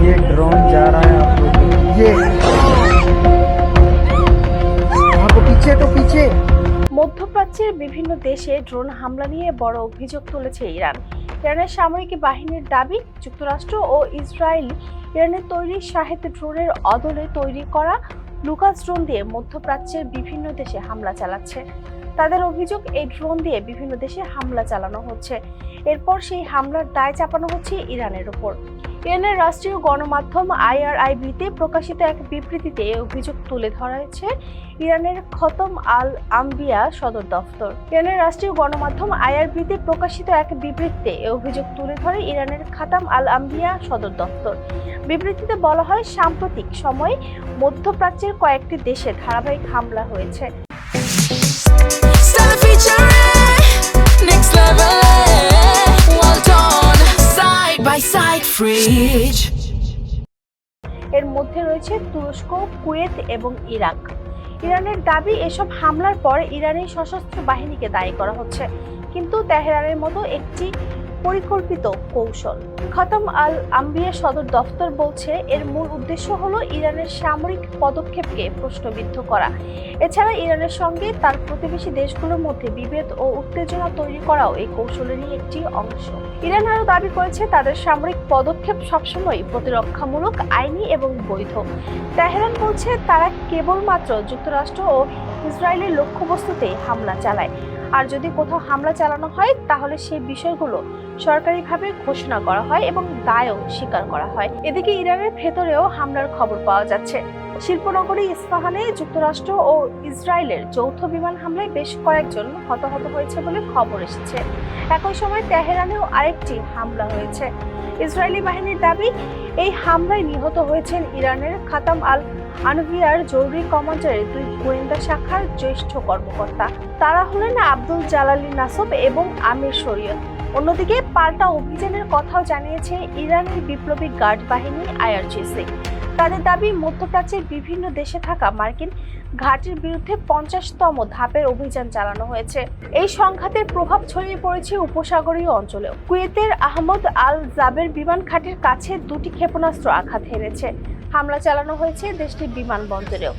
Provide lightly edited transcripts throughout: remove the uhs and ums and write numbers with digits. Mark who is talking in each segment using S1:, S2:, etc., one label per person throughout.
S1: ये ड्रोन जा रहा है आप लोग ये हमको पीछे तो पीछे।
S2: মধ্যপ্রাচ্যের বিভিন্ন দেশে ড্রোন হামলা নিয়ে বড় অভিযোগ তুলেছে ইরান। ইরানের সামরিক বাহিনীর দাবি, যুক্তরাষ্ট্র ও ইসরায়েল ইরানের তৈরি শাহেদ ড্রোনের অদলে তৈরি করা লুকাস ড্রোন দিয়ে মধ্যপ্রাচ্যের বিভিন্ন দেশে হামলা চালাচ্ছে। তাদের অভিযোগ, এই ড্রোন দিয়ে বিভিন্ন দেশে হামলা চালানো হচ্ছে। এরপর সেই হামলার দায় চাপানো হচ্ছে ইরানের উপর। ইরানের রাষ্ট্রীয় গণমাধ্যম IRIB-তে প্রকাশিত এক বিবৃতিতে এই অভিযোগ তুলে ধরা হয়েছে ইরানের খতম আল আম্বিয়া সদর দফতর। ইরানের রাষ্ট্রীয় গণমাধ্যম IRIB-তে প্রকাশিত এক বিবৃতিতে এই অভিযোগ তুলে ধরে ইরানের খাতাম আল আম্বিয়া সদর দফতর। বিবৃতিতে বলা হয়, সাম্প্রতিক সময়ে মধ্যপ্রাচ্যের কয়েকটি দেশে ধারাবাহিক হামলা হয়েছে। এর মধ্যে রয়েছে তুরস্ক, কুয়েত এবং ইরাক। ইরানের দাবি, এসব হামলার পর ইরানি সশস্ত্র বাহিনীকে দায়ী করা হচ্ছে, কিন্তু তেহরানের মতো একটি পরিকল্পিত কৌশল। খতম আল আম্বিয়া সদর দফতর বলছে, এর মূল উদ্দেশ্য হলো ইরানের সামরিক পদক্ষেপকে প্রশ্নবিদ্ধ করা। এছাড়া ইরানের সঙ্গে তার প্রতিবেশী দেশগুলোর মধ্যে বিভেদ ও উত্তেজনা তৈরি করাও এই কৌশলেরই একটি অংশ। ইরান আরও দাবি করেছে, তাদের সামরিক পদক্ষেপ সবসময় প্রতিরক্ষামূলক, আইনি এবং বৈধ। তেহরান বলছে, তারা কেবলমাত্র যুক্তরাষ্ট্র ও ইসরায়েলের লক্ষ্যবস্তুতেই হামলা চালায়, আর যদি কোথাও হামলা চালানো হয় তাহলে সেই বিষয়গুলো সরকারিভাবে ঘোষণা করা হয় এবং দায়ও স্বীকার করা হয়। এদিকে ইরানের ভেতরেও হামলার খবর পাওয়া যাচ্ছে। শিল্পনগরী ইস্পাহানে যুক্তরাষ্ট্র ও ইসরায়েলের যৌথ বিমান হামলায় বেশ কয়েকজন হতাহত হয়েছে বলে খবর এসেছে। একই সময় তেহরানেও আরেকটি হামলা হয়েছে। ইসরায়েলি বাহিনীর দাবি, এই হামলায় নিহত হয়েছেন ইরানের খাতাম আল আনবিয়ার জরুরি কমান্ডারের 2 গোয়েন্দা শাখার জ্যেষ্ঠ কর্মকর্তা। তারা হলেন আব্দুল জালালি নাসব এবং আমির শরীয়ত। অন্যদিকে পাল্টা অভিযানের কথাও জানিয়েছে ইরানের বিপ্লবী গার্ড বাহিনী IRGC। তাদের দাবি, মধ্যপ্রাচ্যের বিভিন্ন দেশে থাকা মার্কিন ঘাঁটির বিরুদ্ধে 50তম ধাপের অভিযান চালানো হয়েছে। এই সংঘাতের প্রভাব ছড়িয়ে পড়েছে উপসাগরীয় অঞ্চলেও। কুয়েতের আহমদ আল জাবের বিমান ঘাঁটির কাছে 2টি ক্ষেপণাস্ত্র আঘাত হেনেছে। হামলা চালানো হয়েছে দেশটির বিমানবন্দরেও।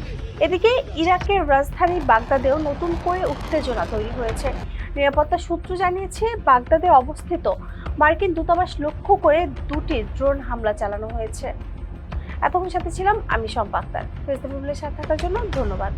S2: এদিকে ইরাকের রাজধানী বাগদাদেও নতুন করে উত্তেজনা তৈরি হয়েছে। নিরাপত্তা সূত্র জানিয়েছে, বাগদাদে অবস্থিত মার্কিন দূতাবাস লক্ষ্য করে 2টি ড্রোন হামলা চালানো হয়েছে। এতক্ষণ সাথে ছিলাম আমি শম্পা আক্তার। ফেসবুকের সাথে থাকার জন্য ধন্যবাদ।